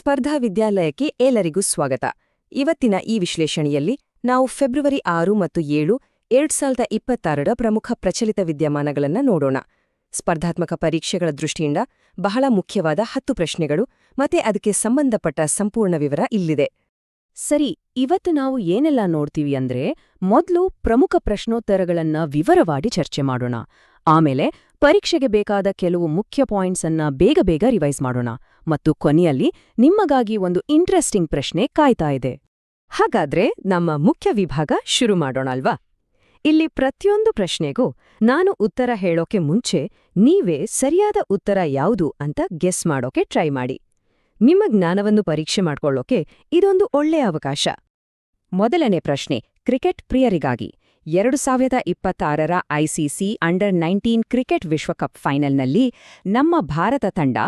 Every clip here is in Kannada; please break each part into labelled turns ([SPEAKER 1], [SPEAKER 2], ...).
[SPEAKER 1] ಸ್ಪರ್ಧಾ ವಿದ್ಯಾಲಯಕ್ಕೆ ಎಲ್ಲರಿಗೂ ಸ್ವಾಗತ. ಇವತ್ತಿನ ಈ ವಿಶ್ಲೇಷಣೆಯಲ್ಲಿ ನಾವು ಫೆಬ್ರವರಿ 6 ಮತ್ತು 7, 2026ರ ಪ್ರಮುಖ ಪ್ರಚಲಿತ ವಿದ್ಯಮಾನಗಳನ್ನು ನೋಡೋಣ. ಸ್ಪರ್ಧಾತ್ಮಕ ಪರೀಕ್ಷೆಗಳ ದೃಷ್ಟಿಯಿಂದ ಬಹಳ ಮುಖ್ಯವಾದ 10 ಪ್ರಶ್ನೆಗಳು ಮತ್ತೆ ಅದಕ್ಕೆ ಸಂಬಂಧಪಟ್ಟ ಸಂಪೂರ್ಣ ವಿವರ ಇಲ್ಲಿದೆ.
[SPEAKER 2] ಸರಿ, ಇವತ್ತು ನಾವು ಏನೆಲ್ಲ ನೋಡ್ತೀವಿ ಅಂದ್ರೆ, ಮೊದಲು ಪ್ರಮುಖ ಪ್ರಶ್ನೋತ್ತರಗಳನ್ನ ವಿವರವಾಗಿ ಚರ್ಚೆ ಮಾಡೋಣ. ಆಮೇಲೆ ಪರೀಕ್ಷೆಗೆ ಬೇಕಾದ ಕೆಲವು ಮುಖ್ಯ ಪಾಯಿಂಟ್ಸ್ ಅನ್ನ ಬೇಗ ರಿವೈಸ್ ಮಾಡೋಣ. ಮತ್ತು ಕೊನೆಯಲ್ಲಿ ನಿಮಗಾಗಿ ಒಂದು ಇಂಟ್ರೆಸ್ಟಿಂಗ್ ಪ್ರಶ್ನೆ ಕಾಯ್ತಾ ಇದೆ.
[SPEAKER 1] ಹಾಗಾದ್ರೆ ನಮ್ಮ ಮುಖ್ಯ ವಿಭಾಗ ಶುರು ಮಾಡೋಣ ಅಲ್ವಾ? ಇಲ್ಲಿ ಪ್ರತಿಯೊಂದು ಪ್ರಶ್ನೆಗೂ ನಾನು ಉತ್ತರ ಹೇಳೋಕೆ ಮುಂಚೆ ನೀವೇ ಸರಿಯಾದ ಉತ್ತರ ಯಾವುದು ಅಂತ ಗೆಸ್ ಮಾಡೋಕೆ ಟ್ರೈ ಮಾಡಿ. ನಿಮ್ಮ ಜ್ಞಾನವನ್ನು ಪರೀಕ್ಷೆ ಮಾಡ್ಕೊಳ್ಳೋಕೆ ಇದೊಂದು ಒಳ್ಳೆಯ ಅವಕಾಶ. ಮೊದಲನೇ ಪ್ರಶ್ನೆ ಕ್ರಿಕೆಟ್ ಪ್ರಿಯರಿಗಾಗಿ. 2026ರ ಐಸಿಸಿ ಅಂಡರ್-19 ಕ್ರಿಕೆಟ್ ವಿಶ್ವಕಪ್ ಫೈನಲ್ನಲ್ಲಿ ನಮ್ಮ ಭಾರತ ತಂಡ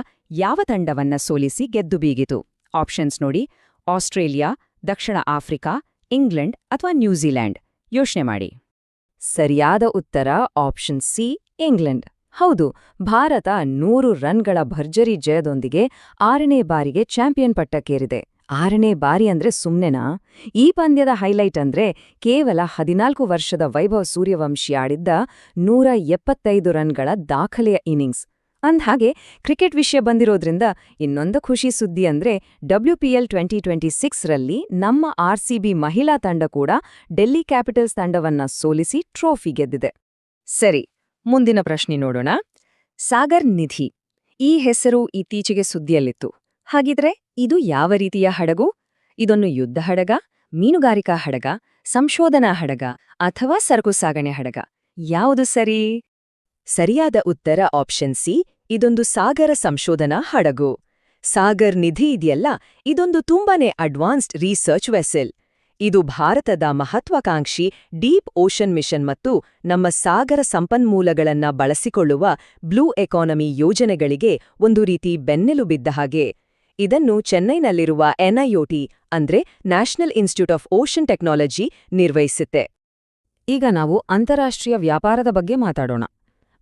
[SPEAKER 1] ಯಾವ ತಂಡವನ್ನ ಸೋಲಿಸಿ ಗೆದ್ದು ಬೀಗಿತು? ಆಪ್ಷನ್ಸ್ ನೋಡಿ: ಆಸ್ಟ್ರೇಲಿಯಾ, ದಕ್ಷಿಣ ಆಫ್ರಿಕಾ, ಇಂಗ್ಲೆಂಡ್ ಅಥವಾ ನ್ಯೂಜಿಲೆಂಡ್. ಯೋಚನೆ ಮಾಡಿ. ಸರಿಯಾದ ಉತ್ತರ ಆಪ್ಷನ್ ಸಿ, ಇಂಗ್ಲೆಂಡ್. ಹೌದು, ಭಾರತ 100 ರನ್ಗಳ ಭರ್ಜರಿ ಜಯದೊಂದಿಗೆ 6ನೇ ಬಾರಿಗೆ ಚಾಂಪಿಯನ್ ಪಟ್ಟಕ್ಕೇರಿದೆ. 6ನೇ ಬಾರಿ ಅಂದ್ರೆ ಸುಮ್ನೆನಾ? ಈ ಪಂದ್ಯದ ಹೈಲೈಟ್ ಅಂದ್ರೆ ಕೇವಲ 14 ವರ್ಷದ ವೈಭವ್ ಸೂರ್ಯವಂಶಿ ಆಡಿದ್ದ 175 ರನ್ಗಳ ದಾಖಲೆಯ ಇನ್ನಿಂಗ್ಸ್. ಅಂದ್ಹಾಗೆ ಕ್ರಿಕೆಟ್ ವಿಷಯ ಬಂದಿರೋದ್ರಿಂದ ಇನ್ನೊಂದು ಖುಷಿ ಸುದ್ದಿ ಅಂದ್ರೆ WPL 2026ರಲ್ಲಿ ನಮ್ಮ RCB ಮಹಿಳಾ ತಂಡ ಕೂಡ ಡೆಲ್ಲಿ ಕ್ಯಾಪಿಟಲ್ಸ್ ತಂಡವನ್ನ ಸೋಲಿಸಿ ಟ್ರೋಫಿ ಗೆದ್ದಿದೆ. ಸರಿ, ಮುಂದಿನ ಪ್ರಶ್ನೆ ನೋಡೋಣ. ಸಾಗರ್ ನಿಧಿ ಈ ಹೆಸರು ಇತ್ತೀಚೆಗೆ ಸುದ್ದಿಯಲ್ಲಿತ್ತು. ಹಾಗಿದ್ರೆ ಇದು ಯಾವ ರೀತಿಯ ಹಡಗು? ಇದೊಂದು ಯುದ್ಧ ಹಡಗ, ಮೀನುಗಾರಿಕಾ ಹಡಗ, ಸಂಶೋಧನಾ ಹಡಗ ಅಥವಾ ಸರಕು ಸಾಗಣೆ ಹಡಗ? ಯಾವುದು ಸರಿ? ಸರಿಯಾದ ಉತ್ತರ ಆಪ್ಷನ್ ಸಿ, ಇದೊಂದು ಸಾಗರ ಸಂಶೋಧನಾ ಹಡಗು. ಸಾಗರ್ ನಿಧಿ ಇದೆಯಲ್ಲ, ಇದೊಂದು ತುಂಬಾನೇ ಅಡ್ವಾನ್ಸ್ಡ್ ರಿಸರ್ಚ್ ವೆಸೆಲ್. ಇದು ಭಾರತದ ಮಹತ್ವಾಕಾಂಕ್ಷಿ ಡೀಪ್ ಓಷನ್ ಮಿಷನ್ ಮತ್ತು ನಮ್ಮ ಸಾಗರ ಸಂಪನ್ಮೂಲಗಳನ್ನ ಬಳಸಿಕೊಳ್ಳುವ ಬ್ಲೂ ಎಕಾನಮಿ ಯೋಜನೆಗಳಿಗೆ ಒಂದು ರೀತಿ ಬೆನ್ನೆಲು ಬಿದ್ದ ಹಾಗೆ. ಇದನ್ನು ಚೆನ್ನೈನಲ್ಲಿರುವ NIOT ಅಂದ್ರೆ national institute of ocean technology ನಿರ್ವಹಿಸುತ್ತೆ.
[SPEAKER 2] ಈಗ ನಾವು ಅಂತಾರಾಷ್ಟ್ರೀಯ ವ್ಯಾಪಾರದ ಬಗ್ಗೆ ಮಾತಾಡೋಣ.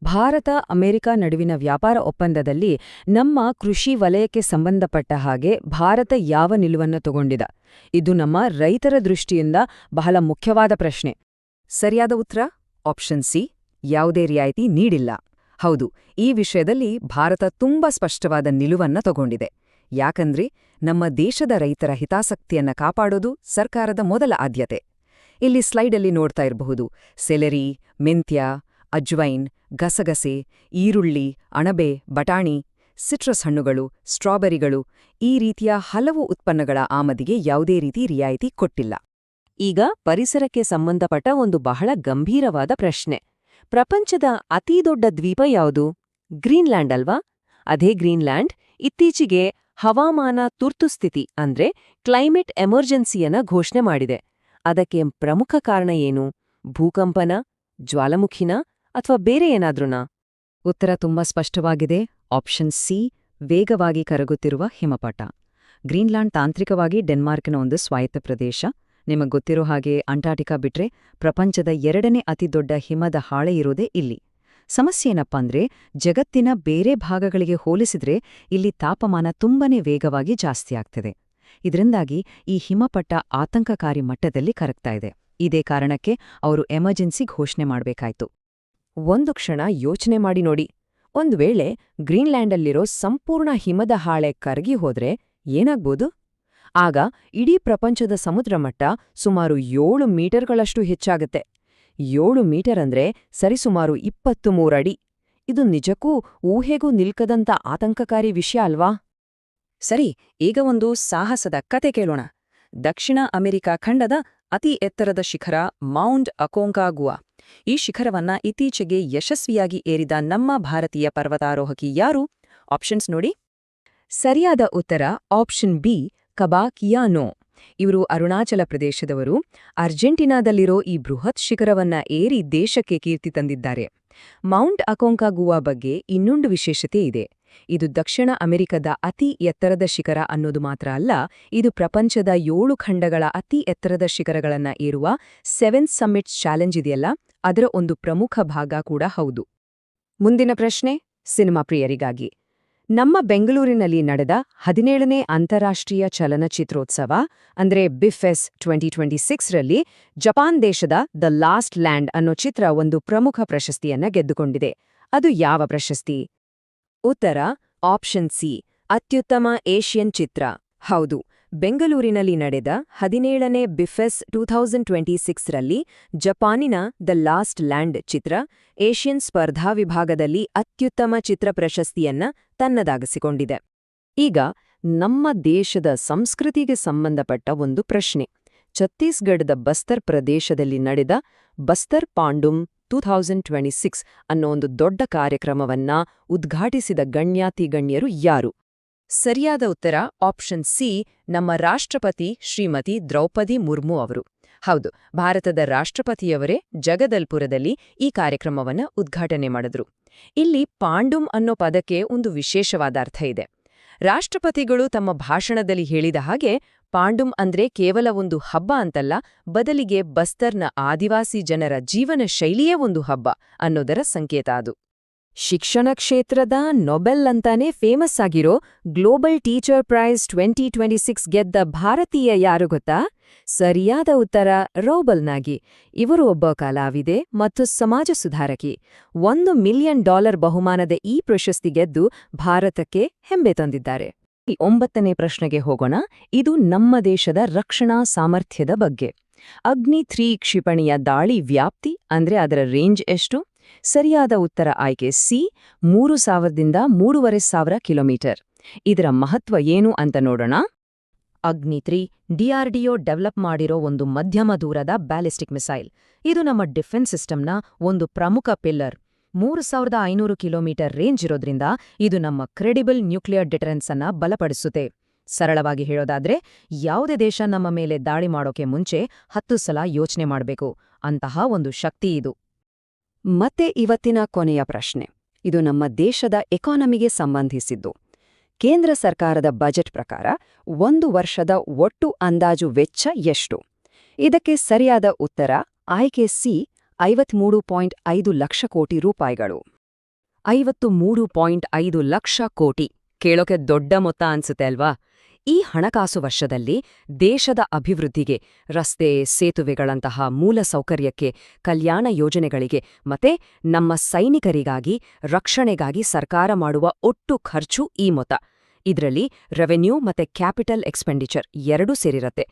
[SPEAKER 2] ಭಾರತ ಅಮೆರಿಕ ನಡುವಿನ ವ್ಯಾಪಾರ ಒಪ್ಪಂದದಲ್ಲಿ ನಮ್ಮ ಕೃಷಿ ವಲಯಕ್ಕೆ ಸಂಬಂಧಪಟ್ಟ ಹಾಗೆ ಭಾರತ ಯಾವ ನಿಲುವನ್ನು ತಗೊಂಡಿದೆ? ಇದು ನಮ್ಮ ರೈತರ ದೃಷ್ಟಿಯಿಂದ ಬಹಳ ಮುಖ್ಯವಾದ ಪ್ರಶ್ನೆ. ಸರಿಯಾದ ಉತ್ತರ ಆಪ್ಷನ್ ಸಿ, ಯಾವುದೇ ರಿಯಾಯಿತಿ ನೀಡಿಲ್ಲ. ಹೌದು, ಈ ವಿಷಯದಲ್ಲಿ ಭಾರತ ತುಂಬಾ ಸ್ಪಷ್ಟವಾದ ನಿಲುವನ್ನ ತಗೊಂಡಿದೆ. ಯಾಕಂದ್ರೆ ನಮ್ಮ ದೇಶದ ರೈತರ ಹಿತಾಸಕ್ತಿಯನ್ನ ಕಾಪಾಡೋದು ಸರ್ಕಾರದ ಮೊದಲ ಆದ್ಯತೆ. ಇಲ್ಲಿ ಸ್ಲೈಡಲ್ಲಿ ನೋಡ್ತಾ ಇರಬಹುದು, ಸೆಲೆರಿ, ಮೆಂತ್ಯ, ಅಜ್ವೈನ್, ಗಸಗಸೆ, ಈರುಳ್ಳಿ, ಅಣಬೆ, ಬಟಾಣಿ, ಸಿಟ್ರಸ್ ಹಣ್ಣುಗಳು, ಸ್ಟ್ರಾಬೆರಿಗಳು, ಈ ರೀತಿಯ ಹಲವು ಉತ್ಪನ್ನಗಳ ಆಮದಿಗೆ ಯಾವುದೇ ರೀತಿ ರಿಯಾಯಿತಿ ಕೊಟ್ಟಿಲ್ಲ. ಈಗ ಪರಿಸರಕ್ಕೆ ಸಂಬಂಧಪಟ್ಟ ಒಂದು ಬಹಳ ಗಂಭೀರವಾದ ಪ್ರಶ್ನೆ. ಪ್ರಪಂಚದ ಅತಿದೊಡ್ಡ ದ್ವೀಪ ಯಾವುದು? ಗ್ರೀನ್ಲ್ಯಾಂಡ್ ಅಲ್ವಾ? ಅದೇ ಗ್ರೀನ್ಲ್ಯಾಂಡ್ ಇತ್ತೀಚೆಗೆ ಹವಾಮಾನ ತುರ್ತುಸ್ಥಿತಿ ಅಂದ್ರೆ ಕ್ಲೈಮೇಟ್ ಎಮರ್ಜೆನ್ಸಿಯನ್ನ ಘೋಷಣೆ ಮಾಡಿದೆ. ಅದಕ್ಕೆ ಪ್ರಮುಖ ಕಾರಣ ಏನು? ಭೂಕಂಪನ, ಜ್ವಾಲಾಮುಖಿನ ಅಥವಾ ಬೇರೆ ಏನಾದ್ರೂನಾ? ಉತ್ತರ ತುಂಬಾ ಸ್ಪಷ್ಟವಾಗಿದೆ. ಆಪ್ಷನ್ ಸಿ, ವೇಗವಾಗಿ ಕರಗುತ್ತಿರುವ ಹಿಮಪಾತ. ಗ್ರೀನ್ಲ್ಯಾಂಡ್ ತಾಂತ್ರಿಕವಾಗಿ ಡೆನ್ಮಾರ್ಕ್ನ ಒಂದು ಸ್ವಾಯತ್ತ ಪ್ರದೇಶ. ನಿಮಗ್ ಗೊತ್ತಿರೋ ಹಾಗೆ ಅಂಟಾರ್ಟಿಕಾ ಬಿಟ್ರೆ ಪ್ರಪಂಚದ 2ನೇ ಅತಿದೊಡ್ಡ ಹಿಮದ ಹಾಳೆ ಇರೋದೇ ಇಲ್ಲಿ. ಸಮಸ್ಯೆ ಏನಪ್ಪಾ ಅಂದ್ರೆ, ಜಗತ್ತಿನ ಬೇರೆ ಭಾಗಗಳಿಗೆ ಹೋಲಿಸಿದ್ರೆ ಇಲ್ಲಿ ತಾಪಮಾನ ತುಂಬಾನೇ ವೇಗವಾಗಿ ಜಾಸ್ತಿ ಆಗ್ತಿದೆ. ಇದರಿಂದಾಗಿ ಈ ಹಿಮಪಟ್ಟ ಆತಂಕಕಾರಿ ಮಟ್ಟದಲ್ಲಿ ಕರಗ್ತಾ ಇದೆ. ಇದೇ ಕಾರಣಕ್ಕೆ ಅವರು ಎಮರ್ಜೆನ್ಸಿ ಘೋಷಣೆ ಮಾಡಬೇಕಾಯ್ತು. ಒಂದು ಕ್ಷಣ ಯೋಚನೆ ಮಾಡಿ ನೋಡಿ, ಒಂದ್ ವೇಳೆ ಗ್ರೀನ್ಲ್ಯಾಂಡಲ್ಲಿರೋ ಸಂಪೂರ್ಣ ಹಿಮದ ಹಾಳೆ ಕರಗಿ ಹೋದ್ರೆ ಏನಾಗ್ಬೋದು? ಆಗ ಇಡೀ ಪ್ರಪಂಚದ ಸಮುದ್ರ ಮಟ್ಟ ಸುಮಾರು 7 ಮೀಟರ್ಗಳಷ್ಟು ಹೆಚ್ಚಾಗತ್ತೆ. 7 ಮೀಟರ್ ಅಂದ್ರೆ ಸರಿಸುಮಾರು 23 ಅಡಿ. ಇದು ನಿಜಕ್ಕೂ ಊಹೆಗೂ ನಿಲ್ಕದಂತ ಆತಂಕಕಾರಿ ವಿಷಯ ಅಲ್ವಾ? ಸರಿ, ಈಗ ಒಂದು ಸಾಹಸದ ಕತೆ ಕೇಳೋಣ. ದಕ್ಷಿಣ ಅಮೆರಿಕ ಖಂಡದ ಅತಿ ಎತ್ತರದ ಶಿಖರ ಮೌಂಟ್ ಅಕೋಂಕಾಗುವಾ. ಈ ಶಿಖರವನ್ನ ಇತ್ತೀಚೆಗೆ ಯಶಸ್ವಿಯಾಗಿ ಏರಿದ ನಮ್ಮ ಭಾರತೀಯ ಪರ್ವತಾರೋಹಕಿ ಯಾರು? ಆಪ್ಷನ್ಸ್ ನೋಡಿ. ಸರಿಯಾದ ಉತ್ತರ ಆಪ್ಷನ್ ಬಿ, ಕಬಾ ಕಿಯಾನೋ. ಇವರು ಅರುಣಾಚಲ ಪ್ರದೇಶದವರು. ಅರ್ಜೆಂಟೀನಾದಲ್ಲಿರೋ ಈ ಬೃಹತ್ ಶಿಖರವನ್ನ ಏರಿ ದೇಶಕ್ಕೆ ಕೀರ್ತಿ ತಂದಿದ್ದಾರೆ. ಮೌಂಟ್ ಅಕೋಂಕಾಗುವಾ ಬಗ್ಗೆ ಇನ್ನೊಂದು ವಿಶೇಷತೆ ಇದೆ. ಇದು ದಕ್ಷಿಣ ಅಮೆರಿಕದ ಅತಿ ಎತ್ತರದ ಶಿಖರ ಅನ್ನೋದು ಮಾತ್ರ ಅಲ್ಲ, ಇದು ಪ್ರಪಂಚದ 7 ಖಂಡಗಳ ಅತಿ ಎತ್ತರದ ಶಿಖರಗಳನ್ನ ಏರುವ 7 ಸಮ್ಮಿಟ್ಸ್ ಚಾಲೆಂಜ್ ಇದೆಯಲ್ಲ, ಅದರ ಒಂದು ಪ್ರಮುಖ ಭಾಗ ಕೂಡ ಹೌದು. ಮುಂದಿನ ಪ್ರಶ್ನೆ ಸಿನಿಮಾ ಪ್ರಿಯರಿಗಾಗಿ.
[SPEAKER 1] ನಮ್ಮ ಬೆಂಗಳೂರಿನಲ್ಲಿ ನಡೆದ 17ನೇ ಅಂತಾರಾಷ್ಟ್ರೀಯ ಚಲನಚಿತ್ರೋತ್ಸವ ಅಂದ್ರೆ ಬಿಫೆಸ್ 2026ರಲ್ಲಿ ಜಪಾನ್ ದೇಶದ ದ ಲಾಸ್ಟ್ ಲ್ಯಾಂಡ್ ಅನ್ನೋ ಚಿತ್ರ ಒಂದು ಪ್ರಮುಖ ಪ್ರಶಸ್ತಿಯನ್ನ ಗೆದ್ದುಕೊಂಡಿದೆ. ಅದು ಯಾವ ಪ್ರಶಸ್ತಿ? ಉತ್ತರ ಆಪ್ಷನ್ ಸಿ, ಅತ್ಯುತ್ತಮ ಏಷ್ಯನ್ ಚಿತ್ರ. ಹೌದು, ಬೆಂಗಳೂರಿನಲ್ಲಿ ನಡೆದ 17ನೇ ಬಿಫೆಸ್ 2026ರಲ್ಲಿ ಜಪಾನಿನ the last land Chitra Asian ಸ್ಪರ್ಧಾ ವಿಭಾಗದಲ್ಲಿ ಅತ್ಯುತ್ತಮ ಚಿತ್ರ ಪ್ರಶಸ್ತಿಯನ್ನ ತನ್ನದಾಗಿಸಿಕೊಂಡಿದೆ. ಈಗ ನಮ್ಮ ದೇಶದ ಸಂಸ್ಕೃತಿಗೆ ಸಂಬಂಧಪಟ್ಟ ಒಂದು ಪ್ರಶ್ನೆ. ಛತ್ತೀಸ್ಗಢದ ಬಸ್ತರ್ ಪ್ರದೇಶದಲ್ಲಿ ನಡೆದ ಬಸ್ತರ್ ಪಾಂಡುಮ್ 2026 ಅನ್ನೋ ಒಂದು ದೊಡ್ಡ ಕಾರ್ಯಕ್ರಮವನ್ನ ಉದ್ಘಾಟಿಸಿದ ಗಣ್ಯಾತಿಗಣ್ಯರು ಯಾರು? ಸರಿಯಾದ ಉತ್ತರ ಆಪ್ಷನ್ ಸಿ, ನಮ್ಮ ರಾಷ್ಟ್ರಪತಿ ಶ್ರೀಮತಿ ದ್ರೌಪದಿ ಮುರ್ಮು ಅವರು. ಹೌದು, ಭಾರತದ ರಾಷ್ಟ್ರಪತಿಯವರೇ ಜಗದಲ್ಪುರದಲ್ಲಿ ಈ ಕಾರ್ಯಕ್ರಮವನ್ನ ಉದ್ಘಾಟನೆ ಮಾಡಿದ್ರು. ಇಲ್ಲಿ ಪಾಂಡುಮ್ ಅನ್ನೋ ಪದಕ್ಕೆ ಒಂದು ವಿಶೇಷವಾದ ಅರ್ಥ ಇದೆ. ರಾಷ್ಟ್ರಪತಿಗಳು ತಮ್ಮ ಭಾಷಣದಲ್ಲಿ ಹೇಳಿದ ಹಾಗೆ ಪಾಂಡುಮ್ ಅಂದ್ರೆ ಕೇವಲ ಒಂದು ಹಬ್ಬ ಅಂತಲ್ಲ, ಬದಲಿಗೆ ಬಸ್ತರ್ನ ಆದಿವಾಸಿ ಜನರ ಜೀವನ ಶೈಲಿಯೇ ಒಂದು ಹಬ್ಬ ಅನ್ನೋದರ ಸಂಕೇತ ಅದು. ಶಿಕ್ಷಣ ಕ್ಷೇತ್ರದ ನೊಬೆಲ್ ಅಂತಾನೆ ಫೇಮಸ್ ಆಗಿರೋ ಗ್ಲೋಬಲ್ ಟೀಚರ್ ಪ್ರೈಸ್ 2026 ಗೆದ್ದ ಭಾರತೀಯ ಯಾರು ಗೊತ್ತಾ? ಸರಿಯಾದ ಉತ್ತರ ರೋಬಲ್ ನಾಗಿ. ಇವರು ಒಬ್ಬ ಕಲಾವಿದೆ ಮತ್ತು ಸಮಾಜ ಸುಧಾರಕಿ. $1 ಮಿಲಿಯನ್ ಬಹುಮಾನದ ಈ ಪ್ರಶಸ್ತಿ ಗೆದ್ದು ಭಾರತಕ್ಕೆ ಹೆಮ್ಮೆ ತಂದಿದ್ದಾರೆ. ಈ 9ನೇ ಪ್ರಶ್ನೆಗೆ ಹೋಗೋಣ. ಇದು ನಮ್ಮ ದೇಶದ ರಕ್ಷಣಾ ಸಾಮರ್ಥ್ಯದ ಬಗ್ಗೆ. ಅಗ್ನಿ 3 ಕ್ಷಿಪಣಿಯ ದಾಳಿ ವ್ಯಾಪ್ತಿ ಅಂದ್ರೆ ಅದರ ರೇಂಜ್ ಎಷ್ಟು? ಸರಿಯಾದ ಉತ್ತರ ಆಯ್ಕೆ ಸಿ, 3000ದಿಂದ 3500 ಕಿಲೋಮೀಟರ್. ಇದರ ಮಹತ್ವ ಏನು ಅಂತ ನೋಡೋಣ. ಅಗ್ನಿ 3 ಡಿಆರ್ಡಿಒ ಡೆವಲಪ್ ಮಾಡಿರೋ ಒಂದು ಮಧ್ಯಮ ದೂರದ ಬ್ಯಾಲಿಸ್ಟಿಕ್ ಮಿಸೈಲ್. ಇದು ನಮ್ಮ ಡಿಫೆನ್ಸ್ ಸಿಸ್ಟಮ್ನ ಒಂದು ಪ್ರಮುಖ ಪಿಲ್ಲರ್. 3500 ಕಿಲೋಮೀಟರ್ ರೇಂಜ್ ಇರೋದ್ರಿಂದ ಇದು ನಮ್ಮ ಕ್ರೆಡಿಬಲ್ ನ್ಯೂಕ್ಲಿಯರ್ ಡಿಟರೆನ್ಸ್ ಅನ್ನ ಬಲಪಡಿಸುತ್ತೆ. ಸರಳವಾಗಿ ಹೇಳೋದಾದ್ರೆ, ಯಾವುದೇ ದೇಶ ನಮ್ಮ ಮೇಲೆ ದಾಳಿ ಮಾಡೋಕೆ ಮುಂಚೆ 10 ಸಲ ಯೋಚನೆ ಮಾಡಬೇಕು. ಅಂತಹ ಒಂದು ಶಕ್ತಿ ಇದು. ಮತ್ತೆ ಇವತ್ತಿನ ಕೊನೆಯ ಪ್ರಶ್ನೆ. ಇದು ನಮ್ಮ ದೇಶದ ಎಕಾನಮಿಗೆ ಸಂಬಂಧಿಸಿದ್ದು. ಕೇಂದ್ರ ಸರ್ಕಾರದ ಬಜೆಟ್ ಪ್ರಕಾರ ಒಂದು ವರ್ಷದ ಒಟ್ಟು ಅಂದಾಜು ವೆಚ್ಚ ಎಷ್ಟು? ಇದಕ್ಕೆ ಸರಿಯಾದ ಉತ್ತರ ಆಯ್ಕೆ ಸಿ, 53.5 ಲಕ್ಷ ಕೋಟಿ ರೂಪಾಯಿಗಳು. 53.5 ಲಕ್ಷ ಕೋಟಿ ಕೇಳೋಕೆ ದೊಡ್ಡ ಮೊತ್ತ ಅನ್ಸುತ್ತೆ ಅಲ್ವಾ? ಈ ಹಣಕಾಸು ವರ್ಷದಲ್ಲಿ ದೇಶದ ಅಭಿವೃದ್ಧಿಗೆ, ರಸ್ತೆ, ಸೇತುವೆಗಳಂತಹ ಮೂಲ ಸೌಕರ್ಯಕ್ಕೆ, ಕಲ್ಯಾಣ ಯೋಜನೆಗಳಿಗೆ ಮತ್ತೆ ನಮ್ಮ ಸೈನಿಕರಿಗಾಗಿ, ರಕ್ಷಣೆಗಾಗಿ ಸರ್ಕಾರ ಮಾಡುವ ಒಟ್ಟು ಖರ್ಚು ಈ ಮೊತ್ತ. ಇದರಲ್ಲಿ ರೆವೆನ್ಯೂ ಮತ್ತೆ ಕ್ಯಾಪಿಟಲ್ ಎಕ್ಸ್ಪೆಂಡಿಚರ್ ಎರಡೂ ಸೇರಿರತ್ತೆ.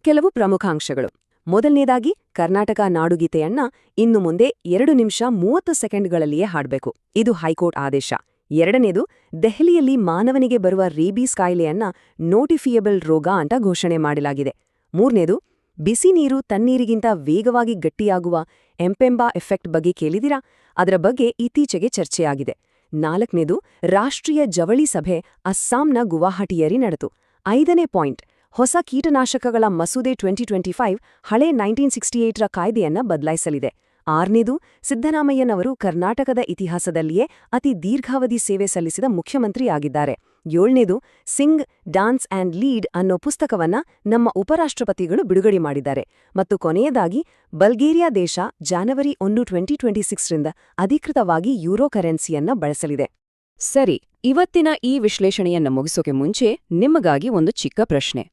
[SPEAKER 1] ಕೆಲವು ಪ್ರಮುಖ ಅಂಶಗಳು. ಮೊದಲನೇದಾಗಿ, ಕರ್ನಾಟಕ ನಾಡುಗೀತೆಯನ್ನ ಇನ್ನು ಮುಂದೆ 2 ನಿಮಿಷ 30 ಸೆಕೆಂಡ್ಗಳಲ್ಲಿಯೇ ಹಾಡಬೇಕು. ಇದು ಹೈಕೋರ್ಟ್ ಆದೇಶ. ಎರಡನೇದು, ದೆಹಲಿಯಲ್ಲಿ ಮಾನವನಿಗೆ ಬರುವ ರೇಬೀಸ್ ಕಾಯಿಲೆಯನ್ನ ನೋಟಿಫಿಯಬಲ್ ರೋಗ ಅಂತ ಘೋಷಣೆ ಮಾಡಲಾಗಿದೆ. ಮೂರನೇದು, ಬಿಸಿ ನೀರು ತಣ್ಣೀರಿಗಿಂತ ವೇಗವಾಗಿ ಗಟ್ಟಿಯಾಗುವ ಎಂಪೆಂಬಾ ಎಫೆಕ್ಟ್ ಬಗ್ಗೆ ಕೇಳಿದಿರಾ? ಅದರ ಬಗ್ಗೆ ಇತ್ತೀಚೆಗೆ ಚರ್ಚೆಯಾಗಿದೆ. ನಾಲ್ಕನೇದು, ರಾಷ್ಟ್ರೀಯ ಜವಳಿ ಸಭೆ ಅಸ್ಸಾಂನ ಗುವಾಹಟಿಯಲ್ಲಿ ನಡೆತು. 5ನೇ ಪಾಯಿಂಟ್, ಹೊಸ ಕೀಟನಾಶಕಗಳ ಮಸೂದೆ 2025 ಹಳೆ 1968ರ ಕಾಯ್ದೆಯನ್ನ ಬದಲಾಯಿಸಲಿದೆ. 6ನೇದು, ಸಿದ್ದರಾಮಯ್ಯನವರು ಕರ್ನಾಟಕದ ಇತಿಹಾಸದಲ್ಲಿಯೇ ಅತಿ ದೀರ್ಘಾವಧಿ ಸೇವೆ ಸಲ್ಲಿಸಿದ ಮುಖ್ಯಮಂತ್ರಿಯಾಗಿದ್ದಾರೆ. 7ನೇದು, ಸಿಂಗ್ ಡಾನ್ಸ್ ಆ್ಯಂಡ್ ಲೀಡ್ ಅನ್ನೋ ಪುಸ್ತಕವನ್ನ ನಮ್ಮ ಉಪರಾಷ್ಟ್ರಪತಿಗಳು ಬಿಡುಗಡೆ ಮಾಡಿದ್ದಾರೆ. ಮತ್ತು ಕೊನೆಯದಾಗಿ, ಬಲ್ಗೇರಿಯಾ ದೇಶ ಜನವರಿ 1, 2026ರಿಂದ ಅಧಿಕೃತವಾಗಿ ಯೂರೋ ಕರೆನ್ಸಿಯನ್ನ ಬಳಸಲಿದೆ. ಸರಿ, ಇವತ್ತಿನ ಈ ವಿಶ್ಲೇಷಣೆಯನ್ನ ಮುಗಿಸೋಕೆ ಮುಂಚೆ ನಿಮಗಾಗಿ ಒಂದು ಚಿಕ್ಕ ಪ್ರಶ್ನೆ.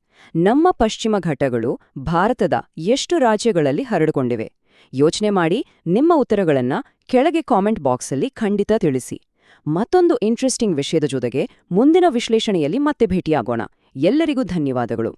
[SPEAKER 1] ನಮ್ಮ ಪಶ್ಚಿಮ ಘಟ್ಟಗಳು ಭಾರತದ ಎಷ್ಟು ರಾಜ್ಯಗಳಲ್ಲಿ ಹರಡಿಕೊಂಡಿವೆ? ಯೋಚನೆ ಮಾಡಿ ನಿಮ್ಮ ಉತ್ತರಗಳನ್ನ ಕೆಳಗೆ ಕಾಮೆಂಟ್ ಬಾಕ್ಸಲ್ಲಿ ಖಂಡಿತ ತಿಳಿಸಿ. ಮತ್ತೊಂದು ಇಂಟ್ರೆಸ್ಟಿಂಗ್ ವಿಷಯದ ಜೊತೆಗೆ ಮುಂದಿನ ವಿಶ್ಲೇಷಣೆಯಲ್ಲಿ ಮತ್ತೆ ಭೇಟಿಯಾಗೋಣ. ಎಲ್ಲರಿಗೂ ಧನ್ಯವಾದಗಳು.